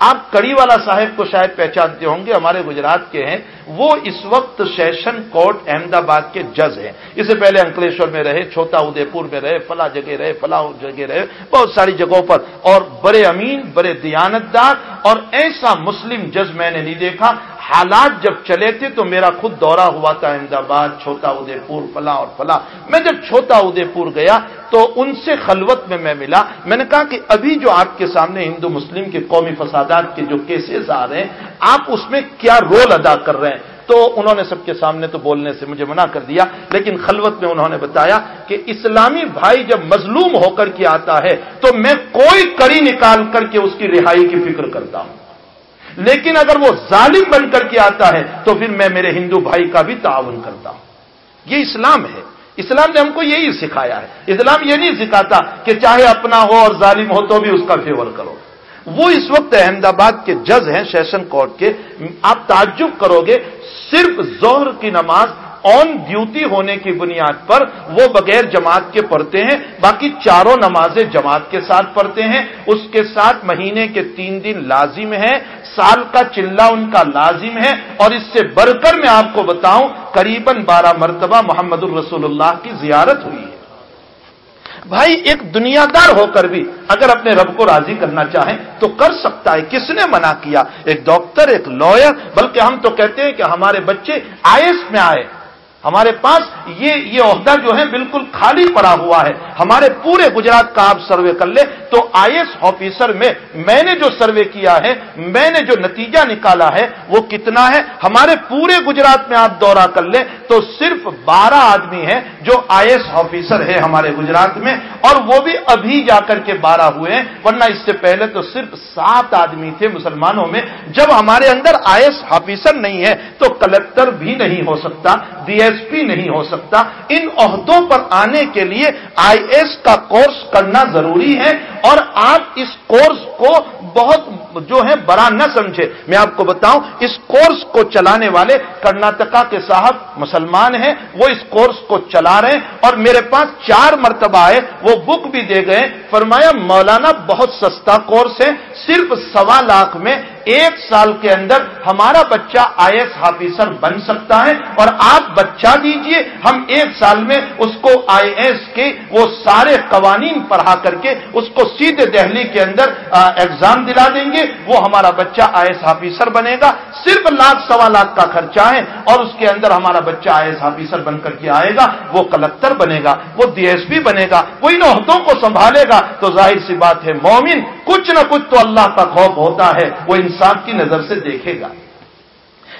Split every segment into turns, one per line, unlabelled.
آپ کڑی والا صاحب کو شاید پہچانتے ہوں گے، ہمارے گجرات کے ہیں، وہ اس وقت سیشن کورٹ احمد آباد کے جج ہیں. اس سے پہلے انکلیشور میں رہے، چھوٹا ادے پور میں رہے، فلاں جگہ رہے، فلاں جگہ رہے، بہت ساری جگہوں پر، اور بڑے امین، بڑے دیانتدار، اور ایسا مسلم جج میں نے نہیں دیکھا. حالات جب چلے تھے تو میرا خود دورہ ہوا تھا احمد آباد، چھوٹا ادے پور، فلاں اور فلاں. میں جب چھوٹا ادے پور گیا تو ان سے خلوت میں ملا. میں نے کہا کہ ابھی جو آپ کے سامنے ہندو مسلم کے قومی فسادات کے جو کیسز آ رہے ہیں، آپ اس میں کیا رول ادا کر رہے ہیں؟ تو انہوں نے سب کے سامنے تو بولنے سے مجھے منع کر دیا، لیکن خلوت میں انہوں نے بتایا کہ اسلامی بھائی جب مظلوم ہو کر کے آتا ہے تو میں کوئی کڑی نکال کر کے اس کی رہائی کی فکر کرتا ہوں، لیکن اگر وہ ظالم بن کر کے آتا ہے تو پھر میں میرے ہندو بھائی کا بھی تعاون کرتا ہوں. یہ اسلام ہے. اسلام نے ہم کو یہی سکھایا ہے. اسلام یہ نہیں سکھاتا کہ چاہے اپنا ہو اور ظالم ہو تو بھی اس کا فیور کرو. وہ اس وقت احمد آباد کے جج ہیں سیشن کورٹ کے. آپ تعجب کرو گے، صرف ظہر کی نماز آن ڈیوٹی ہونے کی بنیاد پر وہ بغیر جماعت کے پڑھتے ہیں، باقی چاروں نمازیں جماعت کے ساتھ پڑھتے ہیں. اس کے ساتھ مہینے کے 3 دن لازم ہیں، سال کا چلہ ان کا لازم ہے، اور اس سے بڑھ کر میں آپ کو بتاؤں قریباً 12 مرتبہ محمد الرسول اللہ کی زیارت ہوئی ہے. بھائی ایک دنیا دار ہو کر بھی اگر اپنے رب کو راضی کرنا چاہیں تو کر سکتا ہے. کس نے منع کیا؟ ایک ڈاکٹر، ایک لائر، بلکہ ہم تو کہتے ہیں کہ ہمارے بچے IAS میں آئے. ہمارے پاس یہ عہدہ جو ہے بالکل خالی پڑا ہوا ہے. ہمارے پورے گجرات کا آپ سروے کر لیں تو IAS آفیسر میں نے جو سروے کیا ہے، میں نے جو نتیجہ نکالا ہے وہ کتنا ہے؟ ہمارے پورے گجرات میں آپ دورہ کر لیں تو صرف 12 آدمی ہیں جو IAS آفیسر ہے ہمارے گجرات میں، اور وہ بھی ابھی جا کر کے 12 ہوئے ہیں، ورنہ اس سے پہلے تو صرف 7 آدمی تھے مسلمانوں میں. جب ہمارے اندر IAS آفیسر نہیں ہے تو کلکٹر بھی نہیں ہو سکتا، DSP نہیں ہو سکتا. ان عہدوں پر آنے کے لیے IAS کا کورس کرنا ضروری ہے، اور آپ اس کورس کو بہت جو ہے بڑا نہ سمجھے. میں آپ کو بتاؤں اس کورس کو چلانے والے کرناٹکا کے صاحب مسلمان ہیں، وہ اس کورس کو چلا رہے ہیں، اور میرے پاس 4 مرتبہ آئے، وہ بک بھی دے گئے. فرمایا مولانا بہت سستا کورس ہے، صرف 1.25 لاکھ میں 1 سال کے اندر ہمارا بچہ IAS آفیسر بن سکتا ہے، اور آپ بچہ دیجئے، ہم 1 سال میں اس کو IAS کے وہ سارے قوانین پڑھا کر کے اس کو سیدھے دہلی کے اندر ایگزام دلا دیں گے، وہ ہمارا بچہ IAS آفیسر بنے گا. صرف 1.25 لاکھ کا خرچہ ہے، اور اس کے اندر ہمارا بچہ IAS آفیسر بن کر کے آئے گا، وہ کلکٹر بنے گا، وہ DSP بنے گا، وہ ان عہدوں کو سنبھالے گا. تو ظاہر سی بات ہے مومن کچھ نہ کچھ تو اللہ کا خوف ہوتا ہے، وہ انصاف کی نظر سے دیکھے گا.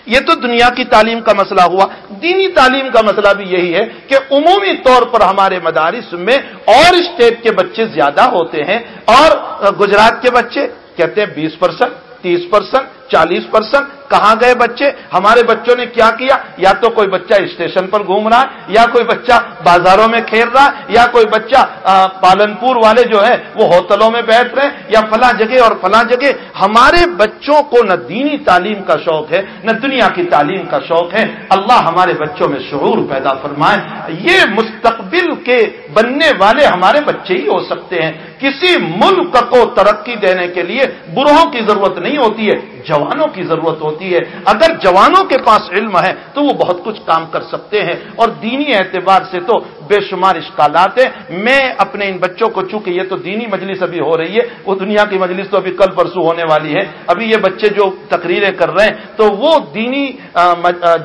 یہ تو دنیا کی تعلیم کا مسئلہ ہوا. دینی تعلیم کا مسئلہ بھی یہی ہے کہ عمومی طور پر ہمارے مدارس میں اور اسٹیٹ کے بچے زیادہ ہوتے ہیں، اور گجرات کے بچے کہتے ہیں 20%، 30%، 40%. کہاں گئے بچے؟ ہمارے بچوں نے کیا کیا؟ یا تو کوئی بچہ اسٹیشن پر گھوم رہا ہے، یا کوئی بچہ بازاروں میں کھیل رہا ہے، یا کوئی بچہ پالنپور والے جو ہے وہ ہوٹلوں میں بیٹھ رہے ہیں، یا فلاں جگہ اور فلاں جگہ. ہمارے بچوں کو نہ دینی تعلیم کا شوق ہے نہ دنیا کی تعلیم کا شوق ہے. اللہ ہمارے بچوں میں شعور پیدا فرمائے. یہ مستقبل کے بننے والے ہمارے بچے ہی ہو سکتے ہیں. کسی ملک کو ترقی دینے کے لیے بوڑھوں کی ضرورت نہیں ہوتی ہے، جوانوں کی ضرورت ہوتی ہے. اگر جوانوں کے پاس علم ہے تو وہ بہت کچھ کام کر سکتے ہیں. اور دینی اعتبار سے تو بے شمار اشکالات ہیں. میں اپنے ان بچوں کو، چونکہ یہ تو دینی مجلس ابھی ہو رہی ہے، وہ دنیا کی مجلس تو ابھی کل پرسوں ہونے والی ہے. ابھی یہ بچے جو تقریریں کر رہے ہیں تو وہ دینی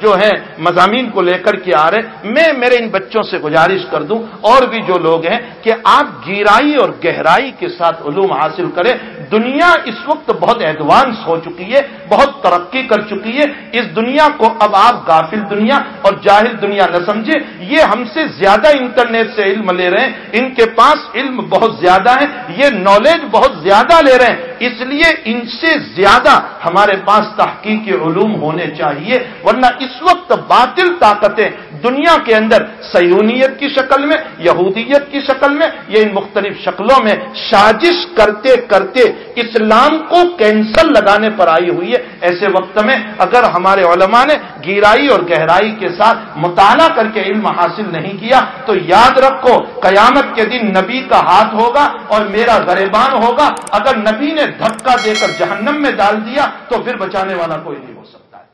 جو ہے مضامین کو لے کر کے آ رہے ہیں. میں میرے ان بچوں سے گزارش کر دوں، اور بھی جو لوگ ہیں، کہ آپ گہرائی اور گہرائی کے ساتھ علوم حاصل کریں. دنیا اس وقت بہت ایڈوانس ہو چکی ہے، بہت ترقی کر چکی ہے. اس دنیا کو اب آپ غافل دنیا اور جاہل دنیا نہ سمجھے. یہ ہم سے زیادہ انٹرنیٹ سے علم لے رہے ہیں، ان کے پاس علم بہت زیادہ ہے، یہ نالج بہت زیادہ لے رہے ہیں. اس لیے ان سے زیادہ ہمارے پاس تحقیقی علوم ہونے چاہیے، ورنہ اس وقت باطل طاقتیں دنیا کے اندر صہیونیت کی شکل میں، یہودیت کی شکل میں، یہ ان مختلف شکلوں میں سازش کرتے کرتے اسلام کو کینسل لگانے پر آئی ہوئی ہے۔ ایسے وقت میں اگر ہمارے علماء نے گہرائی اور گہرائی کے ساتھ مطالعہ کر کے علم حاصل نہیں کیا تو یاد رکھو قیامت کے دن نبی کا ہاتھ ہوگا اور میرا گریبان ہوگا۔ اگر نبی نے دھکا دے کر جہنم میں ڈال دیا تو پھر بچانے والا کوئی نہیں ہو سکتا ہے۔